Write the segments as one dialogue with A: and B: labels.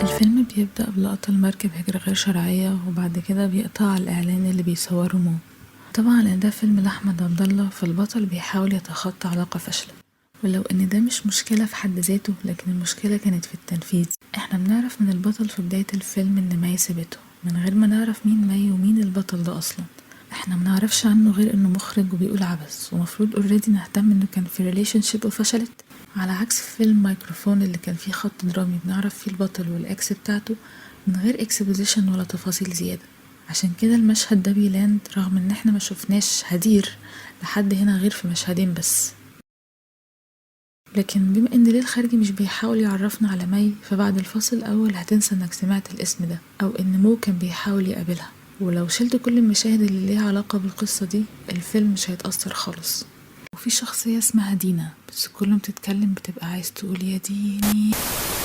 A: الفيلم بيبدأ بلقطة المركب هجرة غير شرعية، وبعد كده بيقطع على الإعلان اللي بيصوره مو. طبعا لأن ده فيلم لأحمد عبد الله، فالبطل بيحاول يتخطى علاقة فاشلة، ولو ان ده مش مشكلة في حد ذاته، لكن المشكلة كانت في التنفيذ. احنا بنعرف من البطل في بداية الفيلم ان مي سابته، من غير ما نعرف مين مي ومين البطل ده اصلا. احنا منعرفش عنه غير انه مخرج وبيقول عبث، ومفروض اوريدي نهتم انه كان في ريليشن شيب وفشلت، على عكس فيلم مايكروفون اللي كان فيه خط درامي بنعرف فيه البطل والاكس بتاعته من غير اكسبوزيشن ولا تفاصيل زيادة. عشان كده المشهد ده بيلاند رغم ان احنا ما شفناش هدير لحد هنا غير في مشهدين بس. لكن بما ان ليه الخارجي مش بيحاول يعرفنا على مي، فبعد الفصل الاول هتنسى انك سمعت الاسم ده او ان مو كان بيحاول يقابلها. ولو شلت كل المشاهد اللي ليها علاقة بالقصة دي، الفيلم مش هيتأثر خالص. وفي شخصية اسمها دينا، بس كل ما بتتكلم بتبقى عايز تقول يا ديني.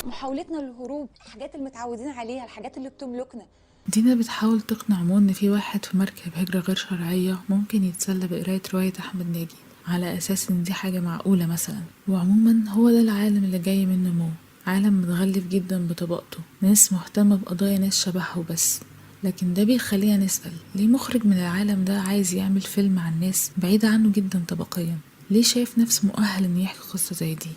B: محاولتنا للهروب، الحاجات اللي متعودين عليها، الحاجات اللي بتملكنا.
A: دينا بتحاول تقنع مو ان في واحد في مركب هجرة غير شرعية ممكن يتسلى بقراية رواية احمد ناجي، على اساس ان دي حاجة معقولة مثلا. وعموما هو ده العالم اللي جاي منه مو، عالم متغلف جدا بطبقته، ناس مهتمة بقضايا ناس شبهه بس. لكن ده بيخلينا نسأل، ليه مخرج من العالم ده عايز يعمل فيلم عن ناس بعيدة عنه جدا طبقيا؟ ليه شايف نفسه مؤهل ان يحكي قصة زي دي؟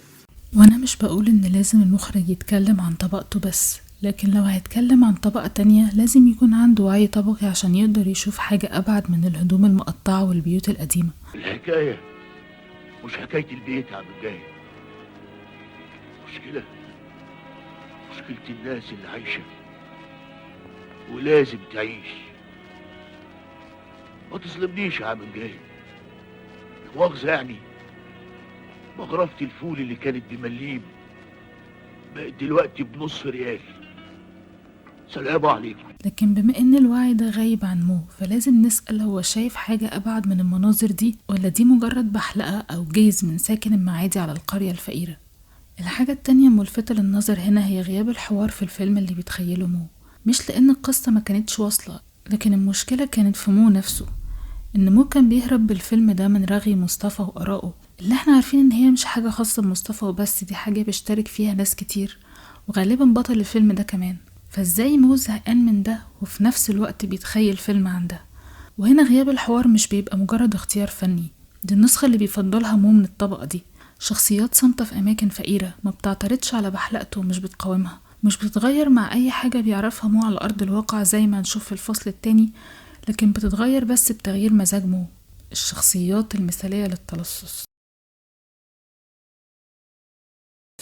A: وانا مش بقول ان لازم المخرج يتكلم عن طبقته بس، لكن لو هيتكلم عن طبقة تانية لازم يكون عنده وعي طبقي عشان يقدر يشوف حاجة أبعد من الهدوم المقطعة والبيوت القديمة.
C: الحكاية مش حكاية البيت يا عم الجاي، مشكلة الناس اللي عايشة ولازم تعيش. ما تظلمنيش يا عم الجاي، مؤاخذة يعني. مغرفة الفول اللي كانت بمليم بقت دلوقتي بنص ريال. سلام عليكم.
A: لكن بما ان الوعي ده غايب عن مو، فلازم نسأل، هو شايف حاجة أبعد من المناظر دي، ولا دي مجرد بحلقة أو جيز من ساكن المعادي على القرية الفقيرة؟ الحاجة التانية ملفتة للنظر هنا هي غياب الحوار في الفيلم اللي بيتخيله مو، مش لأن القصة ما كانتش واصلة، لكن المشكلة كانت في مو نفسه. ان مو كان بيهرب بالفيلم ده من رغي مصطفى وآرائه، اللي احنا عارفين ان هي مش حاجة خاصة بمصطفى وبس، دي حاجة بيشترك فيها ناس كتير، وغالبا بطل الفيلم ده كمان. فازاي مو زهقان من ده وفي نفس الوقت بيتخيل فيلم عن ده؟ وهنا غياب الحوار مش بيبقى مجرد اختيار فني، دي النسخة اللي بيفضلها مو من الطبقة دي، شخصيات صامتة في أماكن فقيرة، ما بتعترضش على بحلقته ومش بتقاومها، مش بتتغير مع أي حاجة بيعرفها مو على أرض الواقع زي ما نشوف في الفصل التاني، لكن بتتغير بس بتغيير مزاج مو، الشخصيات المثالية للتلصص.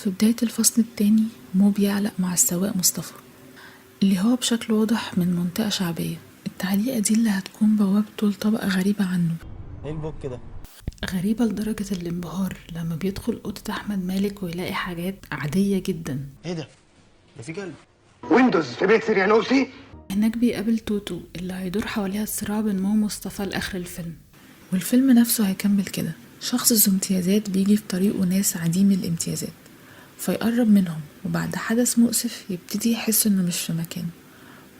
A: في بداية الفصل التاني مو بيعلق مع السواق مصطفى، اللي هو بشكل واضح من منطقة شعبية. التعليقة دي اللي هتكون بوابته لطبقة غريبة عنه،
D: ايه البوك كده؟
A: غريبة لدرجة الانبهار لما بيدخل أوضة أحمد مالك ويلاقي حاجات عادية جدا.
D: ايه ده في كلب
E: ويندوز في بيت سيريانوسي.
A: هناك بيقابل توتو اللي هيدور حواليها الصراع بين مو ومصطفى لآخر الفيلم، والفيلم نفسه هيكمل كده، شخص ذو امتيازات بيجي في طريقه ناس عديم الامتيازات، فيقرب منهم، وبعد حدث مؤسف يبتدي يحس انه مش في مكانه،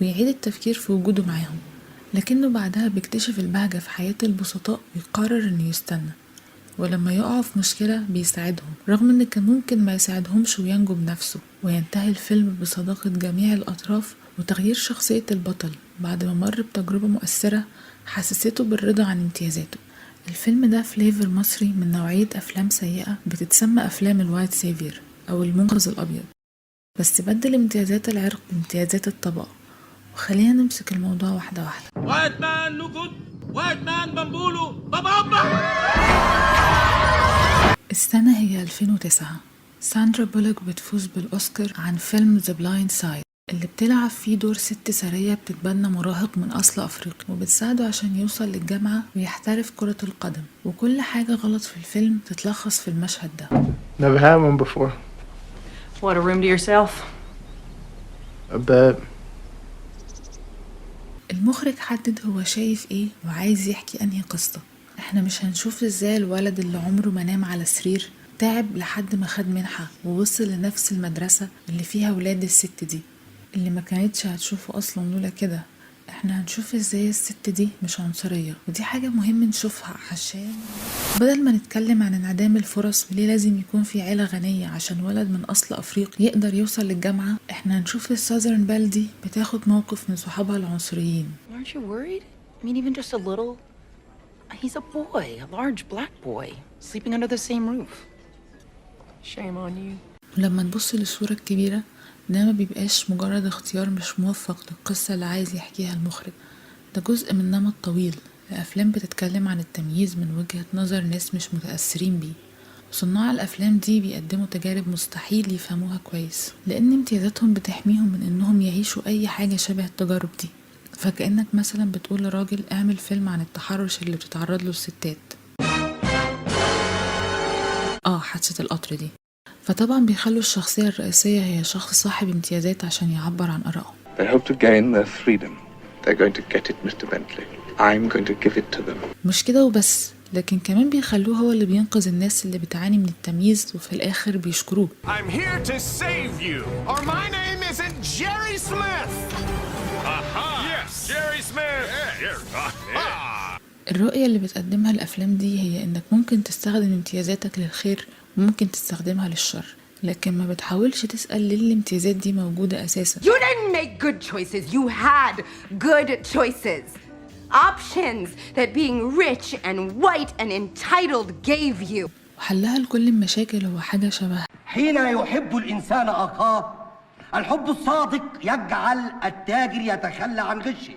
A: ويعيد التفكير في وجوده معاهم، لكنه بعدها بيكتشف البهجة في حياة البسطاء ويقرر انه يستنى، ولما يقعوا في مشكلة بيساعدهم رغم ان كان ممكن ما يساعدهمش وينجو بنفسه. وينتهي الفيلم بصداقة جميع الأطراف وتغيير شخصية البطل بعد ما مر بتجربة مؤثرة حسسته بالرضا عن امتيازاته. الفيلم ده فليفر مصري من نوعية أفلام سيئة بتتسمى أفلام الوايت سيفير أو المنقذ الأبيض، بس بدل امتيازات العرق بامتيازات الطبقة. وخلينا نمسك الموضوع واحدة واحدة.
F: وايت مان نو جود، وايت مان بامبولو بابا.
A: السنة هي 2009. ساندرا بولوك بتفوز بالأوسكار عن فيلم The Blind Side، اللي بتلعب فيه دور ست سرية بتتبنى مراهق من أصل أفريقي وبتساعده عشان يوصل للجامعة ويحترف كرة القدم، وكل حاجة غلط في الفيلم تتلخص في المشهد ده.
E: Never had one before.
G: What, a room to yourself?
E: A bed.
A: المخرج حدد هو شايف ايه وعايز يحكي انهي قصة. احنا مش هنشوف ازاي الولد اللي عمره ما نام على سرير تعب لحد ما خد منحة ووصل لنفس المدرسة اللي فيها ولاد الست دي، اللي ما كانتش هتشوفه اصلا لولا كده احنا هنشوف ازاي الست دي مش عنصرية، ودي حاجة مهم نشوفها عشان بدل ما نتكلم عن انعدام الفرص وليه لازم يكون في عيلة غنية عشان ولد من اصل افريقي يقدر يوصل للجامعة، احنا هنشوف الساذرن بال دي بتاخد موقف من صحابها العنصريين.
H: Aren't you worried? I mean, even just a little. He's a boy, a large black boy, sleeping under the same roof. Shame on you.
A: ولما نبص للصورة الكبيرة ده ما بيبقاش مجرد اختيار مش موفق للقصة اللي عايز يحكيها المخرج، ده جزء من نمط طويل لأفلام بتتكلم عن التمييز من وجهة نظر ناس مش متأثرين بيه. صناع الأفلام دي بيقدموا تجارب مستحيل يفهموها كويس لأن امتيازاتهم بتحميهم من إنهم يعيشوا أي حاجة شبه التجارب دي. فكأنك مثلا بتقول لراجل اعمل فيلم عن التحرش اللي بتتعرض له الستات، حادثة القطر دي، فطبعا بيخلوا الشخصية الرئيسية هي شخص صاحب امتيازات عشان يعبر عن آرائه.
E: They hope to gain their freedom. They're going to get it, Mr. Bentley. I'm going to give it to them.
A: مش كده وبس، لكن كمان بيخلوه هو اللي بينقذ الناس اللي بتعاني من التمييز وفي الآخر بيشكروه.
F: I'm here to save you, or my name isn't Jerry Smith. Yes, Jerry Smith.
A: الرؤية اللي بتقدمها الأفلام دي هي إنك ممكن تستخدم امتيازاتك للخير وممكن تستخدمها للشر، لكن ما بتحاولش تسأل ليه الامتيازات دي موجودة أساسا.
I: You didn't make good choices. You had good choices. Options that being rich and white and entitled gave you.
A: وحلها لكل المشاكل هو حاجة شبه
J: حين يحب الإنسان أخاه الحب الصادق يجعل التاجر يتخلى عن غشه.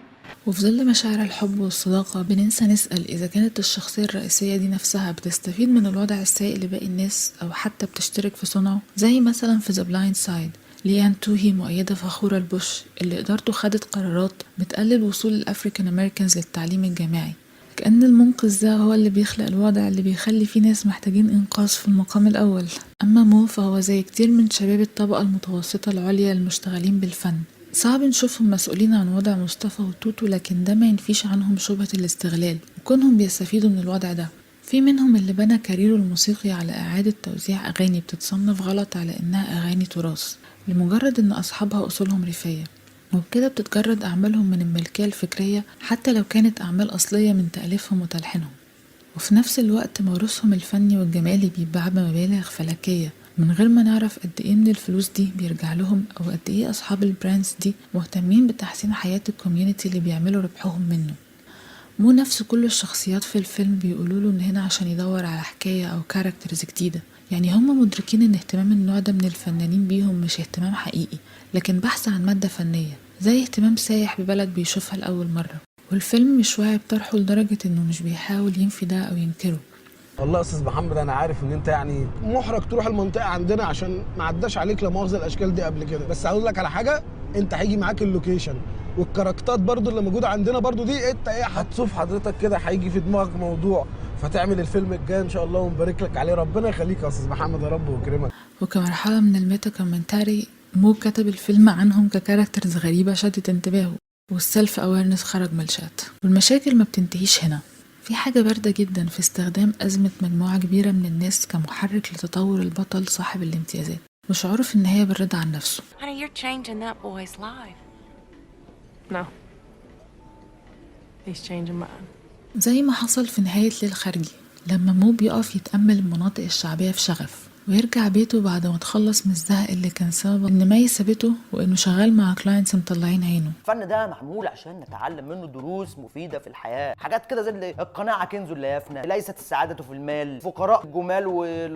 A: وفي ظل مشاعر الحب والصداقة بننسى نسأل إذا كانت الشخصية الرئيسية دي نفسها بتستفيد من الوضع السيء لباقي الناس أو حتى بتشترك في صنعه، زي مثلا في The Blind Side ليان توهي، مؤيدة فخورة البوش اللي إدارته خدت قرارات بتقلل وصول الأفريكان أمريكانز للتعليم الجامعي، كأن المنقذ ده هو اللي بيخلق الوضع اللي بيخلي فيه ناس محتاجين إنقاذ في المقام الأول. أما مو فهو زي كتير من شباب الطبقة المتوسطة العليا المشتغلين بالفن، صعب نشوفهم مسؤولين عن وضع مصطفى وتوتو، لكن ده ما ينفيش عنهم شبهة الاستغلال وكونهم بيستفيدوا من الوضع ده. في منهم اللي بنى كاريره الموسيقي على إعادة توزيع أغاني بتتصنف غلط على إنها أغاني تراث لمجرد إن أصحابها أصولهم ريفية، وبكده بتتجرد أعمالهم من الملكية الفكرية حتى لو كانت أعمال أصلية من تأليفهم وتلحينهم. وفي نفس الوقت موروثهم الفني والجمالي بيتباع بمبالغ فلكية من غير ما نعرف قد ايه من الفلوس دي بيرجع لهم او قد ايه اصحاب البراندز دي مهتمين بتحسين حياة الكوميونتي اللي بيعملوا ربحهم منه. مو نفس كل الشخصيات في الفيلم بيقولوا له ان هنا عشان يدور على حكاية او كاركترز جديدة، يعني هم مدركين ان اهتمام النوع ده من الفنانين بيهم مش اهتمام حقيقي لكن بحث عن مادة فنية، زي اهتمام سايح ببلد بيشوفها لأول مرة. والفيلم مش واعي بطرحه لدرجة انه مش بيحاول ينفي ده او ينكره.
K: والله يا استاذ محمد انا عارف ان انت يعني محرج تروح المنطقه عندنا عشان ما عداش عليك لا مؤاخذه الاشكال دي قبل كده، بس هقول لك على حاجه، انت هيجي معاك اللوكيشن والكاركترات برضو اللي موجوده عندنا برضو دي، انت ايه هتشوف حضرتك كده هيجي في دماغك موضوع فتعمل الفيلم الجاي ان شاء الله ونبارك لك عليه. ربنا يخليك يا استاذ محمد يا رب ويكرمك.
A: وكمرحله من الميتا كومنتاري مو كتب الفيلم عنهم ككاركترز غريبه شدت انتباهه، والسلف اويرنس خرج من الشات. والمشاكل ما بتنتهيش هنا، في حاجة باردة جدا في استخدام أزمة مجموعة كبيرة من الناس كمحرك لتطور البطل صاحب الامتيازات وشعوره في النهاية بالرضا عن نفسه.
H: Honey, you're changing that boy's life. No. He's changing mine.
A: زي ما حصل في نهاية ليل خارجي لما مو بيقف يتأمل المناطق الشعبية في شغف ويرجع بيته بعد ما تخلص من الزهق اللي كان سبب ان مي سابته وانه شغال مع كلاينتس مطلعين عينه.
J: الفن ده معمول عشان نتعلم منه دروس مفيدة في الحياة، حاجات كده زي القناعة كنز لا يفنى، ليست السعادة في المال، فقراء جمال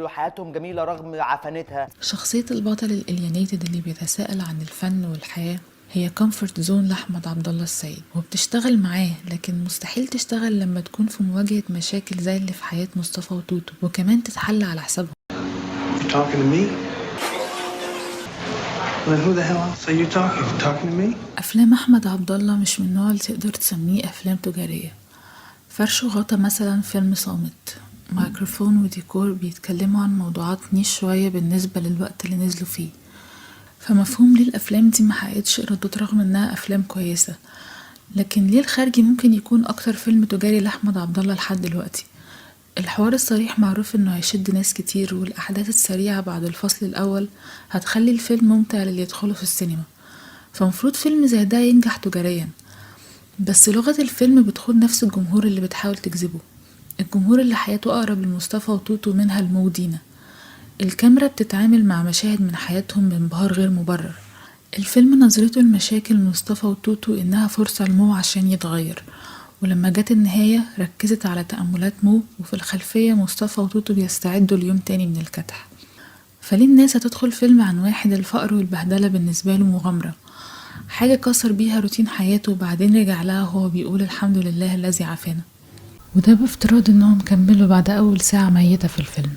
J: وحياتهم جميلة رغم عفنتها.
A: شخصية البطل الالينيتد اللي بيتساءل عن الفن والحياة هي كومفورت زون لأحمد عبد الله السيد، وبتشتغل معاه لكن مستحيل تشتغل لما تكون في مواجهة مشاكل زي اللي في حياة مصطفى وتوتو وكمان تتحل على حسابهم.
E: Talking to me? Well, who the hell else are you talking to me?
A: أفلام أحمد عبد الله مش من النوع اللي تقدر تسميه أفلام تجارية. فرش وغطا مثلا فيلم صامت، ميكروفون وديكور بيتكلموا عن موضوعات نيش شوية بالنسبة للوقت اللي نزلوا فيه، فمفهوم ليه الأفلام دي محققتش إيرادات رغم إنها أفلام كويسة. لكن ليه الخارجي ممكن يكون أكتر فيلم تجاري لأحمد عبد الله لحد دلوقتي؟ الحوار الصريح معروف انه هيشد ناس كتير، والاحداث السريعة بعد الفصل الاول هتخلي الفيلم ممتع للي يدخله في السينما، فمفروض فيلم زي ده ينجح تجاريا. بس لغة الفيلم بتخون نفس الجمهور اللي بتحاول تجذبه، الجمهور اللي حياته أقرب لمصطفى وتوتو منها لمو ودينا. الكاميرا بتتعامل مع مشاهد من حياتهم بانبهار غير مبرر. الفيلم نظرته لمشاكل مصطفى وتوتو إنها فرصة لمو عشان يتغير، ولما جت النهاية ركزت على تأملات مو، وفي الخلفية مصطفى وتوتو بيستعدوا ليوم تاني من الكدح. فليه الناس هتدخل فيلم عن واحد الفقر والبهدلة بالنسبة له مغامرة، حاجة كسر بيها روتين حياته وبعدين رجع لها وهو بيقول الحمد لله الذي عافانا، وده بافتراض انهم كملوا بعد أول ساعة ميتة في الفيلم.